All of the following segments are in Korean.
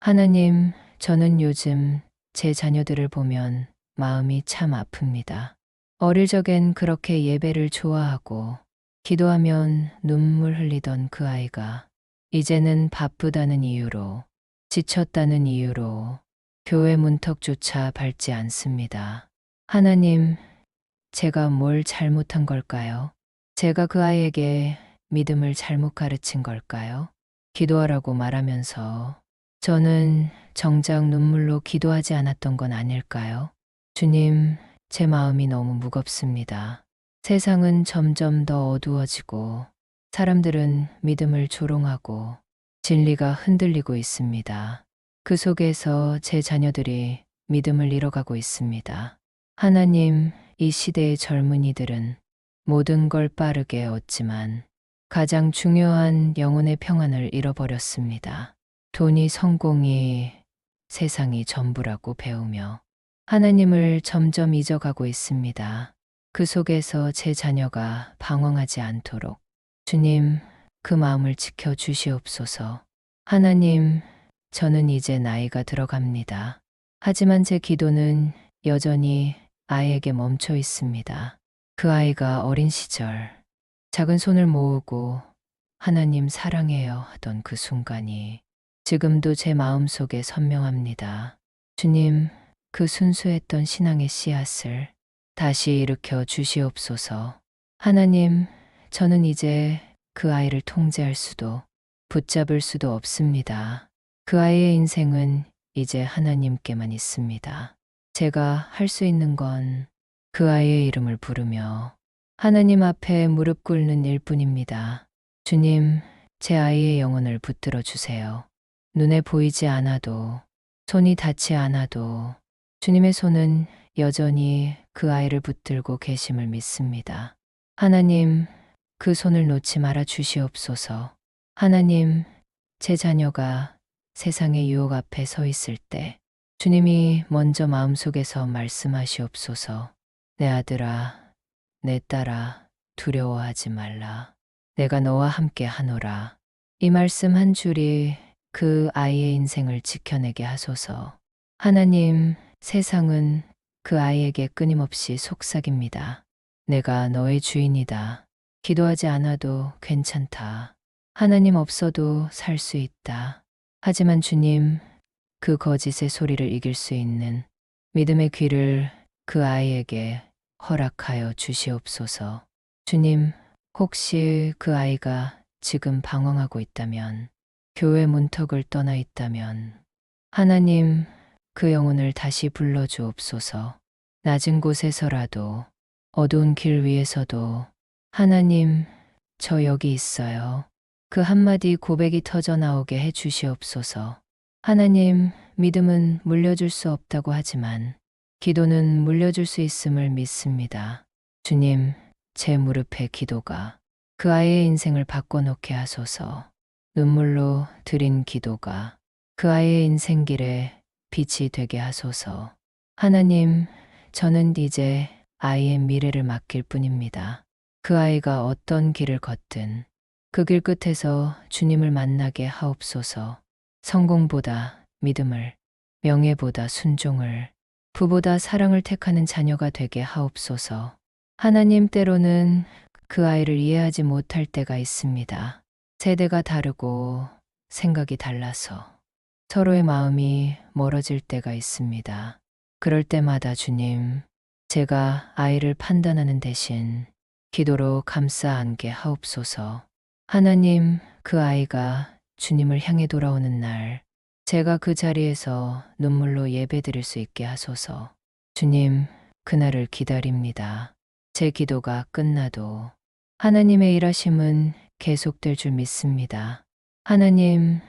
하나님, 저는 요즘 제 자녀들을 보면 마음이 참 아픕니다. 어릴 적엔 그렇게 예배를 좋아하고 기도하면 눈물 흘리던 그 아이가 이제는 바쁘다는 이유로, 지쳤다는 이유로 교회 문턱조차 밟지 않습니다. 하나님, 제가 뭘 잘못한 걸까요? 제가 그 아이에게 믿음을 잘못 가르친 걸까요? 기도하라고 말하면서 저는 정작 눈물로 기도하지 않았던 건 아닐까요? 주님, 제 마음이 너무 무겁습니다. 세상은 점점 더 어두워지고 사람들은 믿음을 조롱하고 진리가 흔들리고 있습니다. 그 속에서 제 자녀들이 믿음을 잃어가고 있습니다. 하나님, 이 시대의 젊은이들은 모든 걸 빠르게 얻지만 가장 중요한 영혼의 평안을 잃어버렸습니다. 돈이 성공이 세상이 전부라고 배우며 하나님을 점점 잊어가고 있습니다. 그 속에서 제 자녀가 방황하지 않도록 주님, 그 마음을 지켜 주시옵소서. 하나님, 저는 이제 나이가 들어갑니다. 하지만 제 기도는 여전히 아이에게 멈춰 있습니다. 그 아이가 어린 시절 작은 손을 모으고 하나님 사랑해요 하던 그 순간이 지금도 제 마음속에 선명합니다. 주님, 그 순수했던 신앙의 씨앗을 다시 일으켜 주시옵소서. 하나님, 저는 이제 그 아이를 통제할 수도 붙잡을 수도 없습니다. 그 아이의 인생은 이제 하나님께만 있습니다. 제가 할 수 있는 건 그 아이의 이름을 부르며 하나님 앞에 무릎 꿇는 일뿐입니다. 주님, 제 아이의 영혼을 붙들어 주세요. 눈에 보이지 않아도, 손이 닿지 않아도 주님의 손은 여전히 그 아이를 붙들고 계심을 믿습니다. 하나님, 그 손을 놓지 말아 주시옵소서. 하나님, 제 자녀가 세상의 유혹 앞에 서 있을 때 주님이 먼저 마음속에서 말씀하시옵소서. 내 아들아, 내 딸아, 두려워하지 말라. 내가 너와 함께 하노라. 이 말씀 한 줄이 그 아이의 인생을 지켜내게 하소서. 하나님, 세상은 그 아이에게 끊임없이 속삭입니다. 내가 너의 주인이다. 기도하지 않아도 괜찮다. 하나님 없어도 살 수 있다. 하지만 주님, 그 거짓의 소리를 이길 수 있는 믿음의 귀를 그 아이에게 허락하여 주시옵소서. 주님, 혹시 그 아이가 지금 방황하고 있다면, 교회 문턱을 떠나 있다면, 하나님, 그 영혼을 다시 불러주옵소서. 낮은 곳에서라도, 어두운 길 위에서도, 하나님, 저 여기 있어요. 그 한마디 고백이 터져 나오게 해 주시옵소서. 하나님, 믿음은 물려줄 수 없다고 하지만, 기도는 물려줄 수 있음을 믿습니다. 주님, 제 무릎의 기도가 그 아이의 인생을 바꿔놓게 하소서. 눈물로 드린 기도가 그 아이의 인생길에 빛이 되게 하소서. 하나님, 저는 이제 아이의 미래를 맡길 뿐입니다. 그 아이가 어떤 길을 걷든 그 길 끝에서 주님을 만나게 하옵소서. 성공보다 믿음을, 명예보다 순종을, 부보다 사랑을 택하는 자녀가 되게 하옵소서. 하나님, 때로는 그 아이를 이해하지 못할 때가 있습니다. 세대가 다르고 생각이 달라서 서로의 마음이 멀어질 때가 있습니다. 그럴 때마다 주님, 제가 아이를 판단하는 대신 기도로 감싸 안게 하옵소서. 하나님, 그 아이가 주님을 향해 돌아오는 날, 제가 그 자리에서 눈물로 예배드릴 수 있게 하소서. 주님, 그날을 기다립니다. 제 기도가 끝나도 하나님의 일하심은 계속될 줄 믿습니다. 하나님,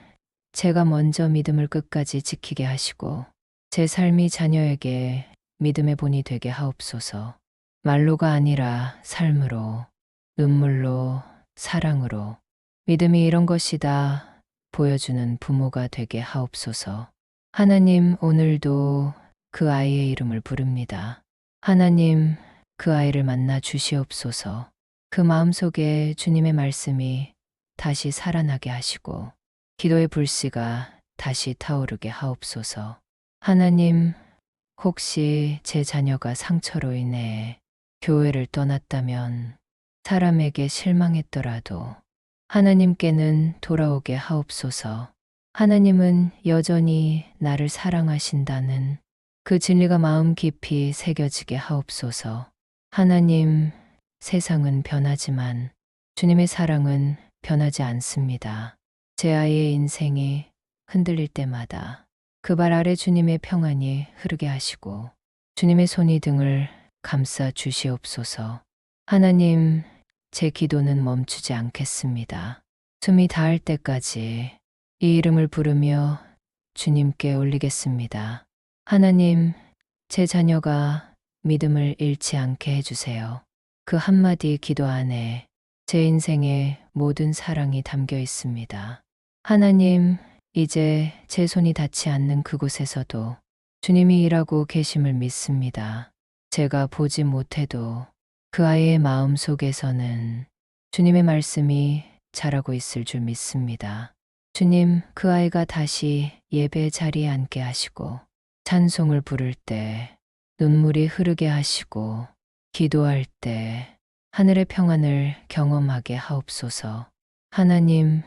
제가 먼저 믿음을 끝까지 지키게 하시고 제 삶이 자녀에게 믿음의 본이 되게 하옵소서. 말로가 아니라 삶으로, 눈물로, 사랑으로 믿음이 이런 것이다 보여주는 부모가 되게 하옵소서. 하나님, 오늘도 그 아이의 이름을 부릅니다. 하나님, 그 아이를 만나 주시옵소서. 그 마음속에 주님의 말씀이 다시 살아나게 하시고 기도의 불씨가 다시 타오르게 하옵소서. 하나님, 혹시 제 자녀가 상처로 인해 교회를 떠났다면, 사람에게 실망했더라도 하나님께는 돌아오게 하옵소서. 하나님은 여전히 나를 사랑하신다는 그 진리가 마음 깊이 새겨지게 하옵소서. 하나님, 세상은 변하지만 주님의 사랑은 변하지 않습니다. 제 아이의 인생이 흔들릴 때마다 그 발 아래 주님의 평안이 흐르게 하시고 주님의 손이 등을 감싸 주시옵소서. 하나님, 제 기도는 멈추지 않겠습니다. 숨이 닿을 때까지 이 이름을 부르며 주님께 올리겠습니다. 하나님, 제 자녀가 믿음을 잃지 않게 해주세요. 그 한마디 기도 안에 제 인생의 모든 사랑이 담겨 있습니다. 하나님, 이제 제 손이 닿지 않는 그곳에서도 주님이 일하고 계심을 믿습니다. 제가 보지 못해도 그 아이의 마음 속에서는 주님의 말씀이 자라고 있을 줄 믿습니다. 주님, 그 아이가 다시 예배 자리에 앉게 하시고 찬송을 부를 때 눈물이 흐르게 하시고 기도할 때 하늘의 평안을 경험하게 하옵소서. 하나님,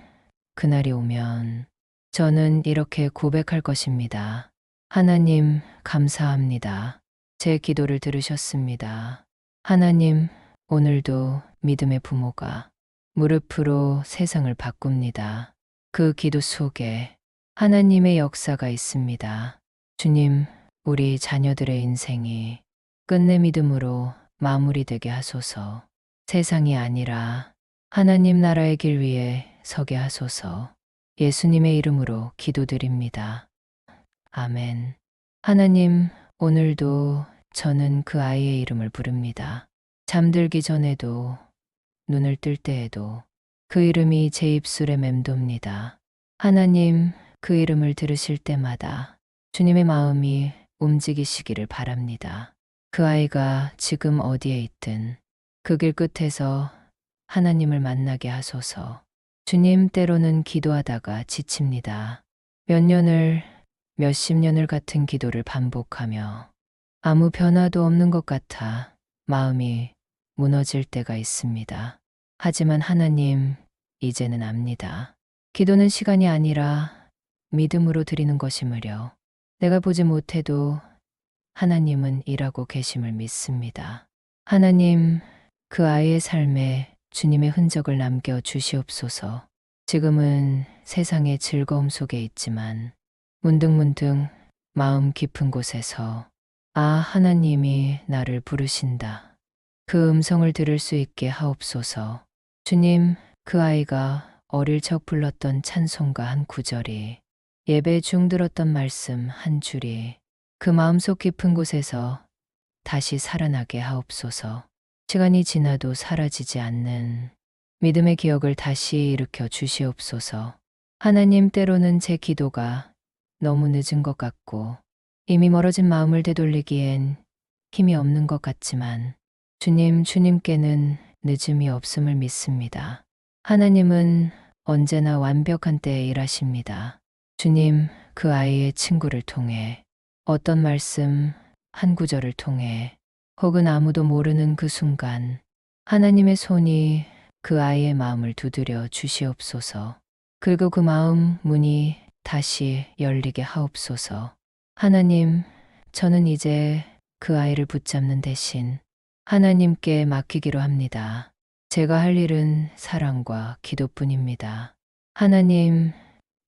그날이 오면 저는 이렇게 고백할 것입니다. 하나님, 감사합니다. 제 기도를 들으셨습니다. 하나님, 오늘도 믿음의 부모가 무릎으로 세상을 바꿉니다. 그 기도 속에 하나님의 역사가 있습니다. 주님, 우리 자녀들의 인생이 끝내 믿음으로 마무리되게 하소서. 세상이 아니라 하나님 나라의 길 위에 서게 하소서. 예수님의 이름으로 기도드립니다. 아멘. 하나님, 오늘도 저는 그 아이의 이름을 부릅니다. 잠들기 전에도 눈을 뜰 때에도 그 이름이 제 입술에 맴돕니다. 하나님, 그 이름을 들으실 때마다 주님의 마음이 움직이시기를 바랍니다. 그 아이가 지금 어디에 있든 그 길 끝에서 하나님을 만나게 하소서. 주님, 때로는 기도하다가 지칩니다. 몇 년을, 몇십 년을 같은 기도를 반복하며 아무 변화도 없는 것 같아 마음이 무너질 때가 있습니다. 하지만 하나님, 이제는 압니다. 기도는 시간이 아니라 믿음으로 드리는 것이므려 내가 보지 못해도 하나님은 일하고 계심을 믿습니다. 하나님, 그 아이의 삶에 주님의 흔적을 남겨 주시옵소서. 지금은 세상의 즐거움 속에 있지만 문득문득 마음 깊은 곳에서 아, 하나님이 나를 부르신다. 그 음성을 들을 수 있게 하옵소서. 주님, 그 아이가 어릴 적 불렀던 찬송가 한 구절이, 예배 중 들었던 말씀 한 줄이 그 마음속 깊은 곳에서 다시 살아나게 하옵소서. 시간이 지나도 사라지지 않는 믿음의 기억을 다시 일으켜 주시옵소서. 하나님, 때로는 제 기도가 너무 늦은 것 같고 이미 멀어진 마음을 되돌리기엔 힘이 없는 것 같지만 주님께는 늦음이 없음을 믿습니다. 하나님은 언제나 완벽한 때에 일하십니다. 주님, 그 아이의 친구를 통해 어떤 말씀 한 구절을 통해 혹은 아무도 모르는 그 순간 하나님의 손이 그 아이의 마음을 두드려 주시옵소서. 그리고 그 마음 문이 다시 열리게 하옵소서. 하나님, 저는 이제 그 아이를 붙잡는 대신 하나님께 맡기기로 합니다. 제가 할 일은 사랑과 기도뿐입니다. 하나님,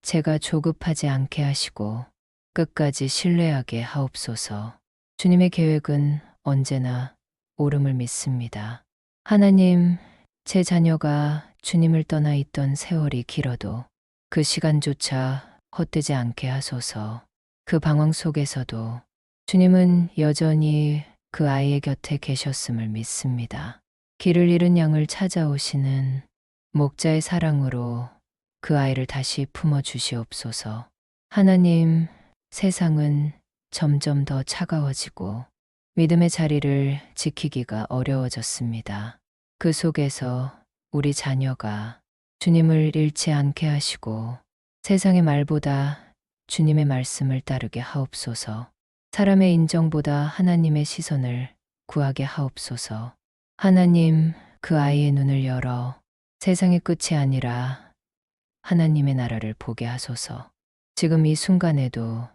제가 조급하지 않게 하시고 끝까지 신뢰하게 하옵소서. 주님의 계획은 언제나 옳음을 믿습니다. 하나님, 제 자녀가 주님을 떠나 있던 세월이 길어도 그 시간조차 헛되지 않게 하소서. 그 방황 속에서도 주님은 여전히 그 아이의 곁에 계셨음을 믿습니다. 길을 잃은 양을 찾아오시는 목자의 사랑으로 그 아이를 다시 품어 주시옵소서. 하나님, 세상은 점점 더 차가워지고 믿음의 자리를 지키기가 어려워졌습니다. 그 속에서 우리 자녀가 주님을 잃지 않게 하시고 세상의 말보다 주님의 말씀을 따르게 하옵소서. 사람의 인정보다 하나님의 시선을 구하게 하옵소서. 하나님, 그 아이의 눈을 열어 세상의 끝이 아니라 하나님의 나라를 보게 하소서. 지금 이 순간에도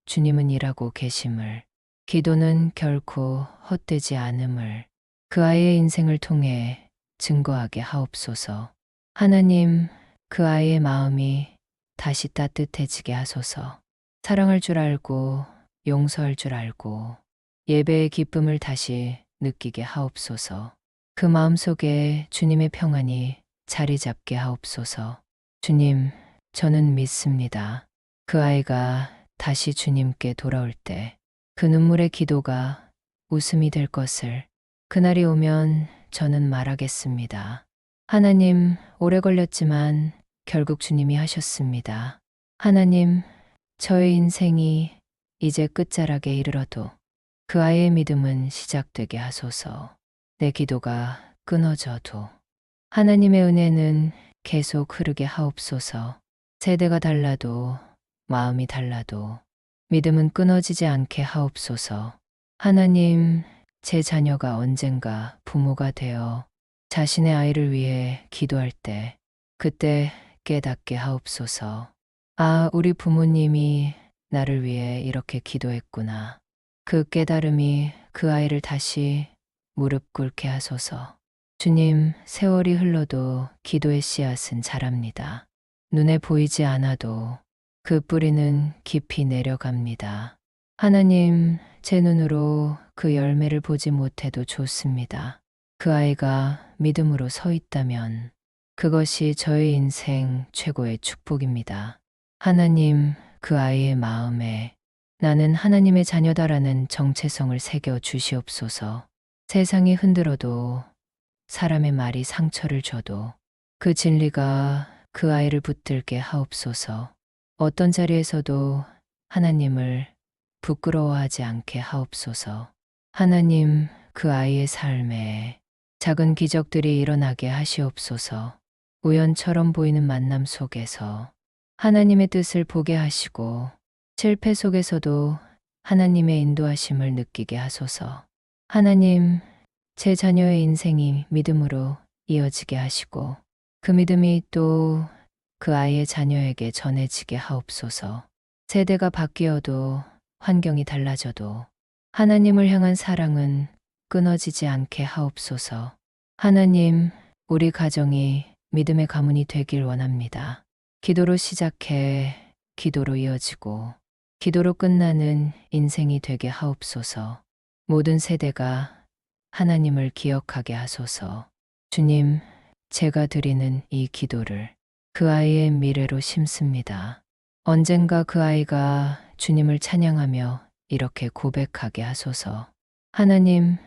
주님은 일하고 계심을, 기도는 결코 헛되지 않음을 그 아이의 인생을 통해 증거하게 하옵소서. 하나님, 그 아이의 마음이 다시 따뜻해지게 하소서. 사랑할 줄 알고 용서할 줄 알고 예배의 기쁨을 다시 느끼게 하옵소서. 그 마음속에 주님의 평안이 자리 잡게 하옵소서. 주님, 저는 믿습니다. 그 아이가 다시 주님께 돌아올 때 그 눈물의 기도가 웃음이 될 것을, 그날이 오면 저는 말하겠습니다. 하나님, 오래 걸렸지만 결국 주님이 하셨습니다. 하나님, 저의 인생이 이제 끝자락에 이르러도 그 아이의 믿음은 시작되게 하소서. 내 기도가 끊어져도 하나님의 은혜는 계속 흐르게 하옵소서. 세대가 달라도 마음이 달라도 믿음은 끊어지지 않게 하옵소서. 하나님, 제 자녀가 언젠가 부모가 되어 자신의 아이를 위해 기도할 때 그때 깨닫게 하옵소서. 아, 우리 부모님이 나를 위해 이렇게 기도했구나. 그 깨달음이 그 아이를 다시 무릎 꿇게 하소서. 주님, 세월이 흘러도 기도의 씨앗은 자랍니다. 눈에 보이지 않아도 그 뿌리는 깊이 내려갑니다. 하나님, 제 눈으로 그 열매를 보지 못해도 좋습니다. 그 아이가 믿음으로 서 있다면 그것이 저의 인생 최고의 축복입니다. 하나님, 그 아이의 마음에 나는 하나님의 자녀다라는 정체성을 새겨 주시옵소서. 세상이 흔들어도 사람의 말이 상처를 줘도 그 진리가 그 아이를 붙들게 하옵소서. 어떤 자리에서도 하나님을 부끄러워하지 않게 하옵소서. 하나님, 그 아이의 삶에 작은 기적들이 일어나게 하시옵소서. 우연처럼 보이는 만남 속에서 하나님의 뜻을 보게 하시고 실패 속에서도 하나님의 인도하심을 느끼게 하소서. 하나님, 제 자녀의 인생이 믿음으로 이어지게 하시고 그 믿음이 또 그 아이의 자녀에게 전해지게 하옵소서. 세대가 바뀌어도 환경이 달라져도 하나님을 향한 사랑은 끊어지지 않게 하옵소서. 하나님, 우리 가정이 믿음의 가문이 되길 원합니다. 기도로 시작해 기도로 이어지고 기도로 끝나는 인생이 되게 하옵소서. 모든 세대가 하나님을 기억하게 하소서. 주님, 제가 드리는 이 기도를 그 아이의 미래로 심습니다. 언젠가 그 아이가 주님을 찬양하며 이렇게 고백하게 하소서. 하나님,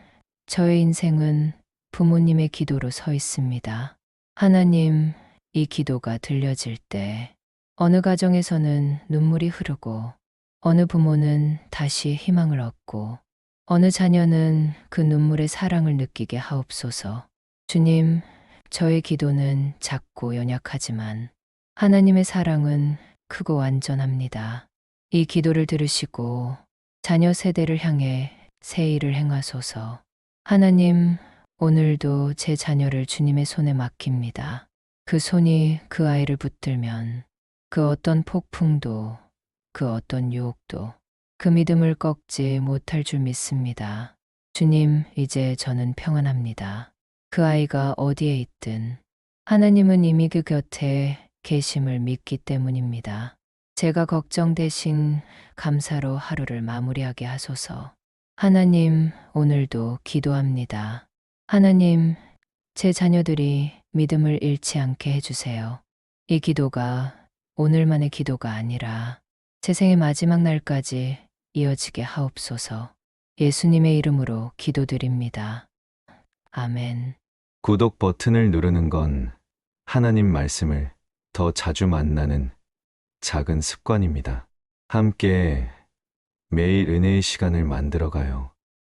저의 인생은 부모님의 기도로 서 있습니다. 하나님, 이 기도가 들려질 때 어느 가정에서는 눈물이 흐르고 어느 부모는 다시 희망을 얻고 어느 자녀는 그 눈물의 사랑을 느끼게 하옵소서. 주님, 저의 기도는 작고 연약하지만 하나님의 사랑은 크고 완전합니다. 이 기도를 들으시고 자녀 세대를 향해 새 일을 행하소서. 하나님, 오늘도 제 자녀를 주님의 손에 맡깁니다. 그 손이 그 아이를 붙들면 그 어떤 폭풍도 그 어떤 유혹도 그 믿음을 꺾지 못할 줄 믿습니다. 주님, 이제 저는 평안합니다. 그 아이가 어디에 있든 하나님은 이미 그 곁에 계심을 믿기 때문입니다. 제가 걱정 대신 감사로 하루를 마무리하게 하소서. 하나님, 오늘도 기도합니다. 하나님, 제 자녀들이 믿음을 잃지 않게 해주세요. 이 기도가 오늘만의 기도가 아니라 제 생의 마지막 날까지 이어지게 하옵소서. 예수님의 이름으로 기도드립니다. 아멘. 구독 버튼을 누르는 건 하나님 말씀을 더 자주 만나는 작은 습관입니다. 함께 매일 은혜의 시간을 만들어가요.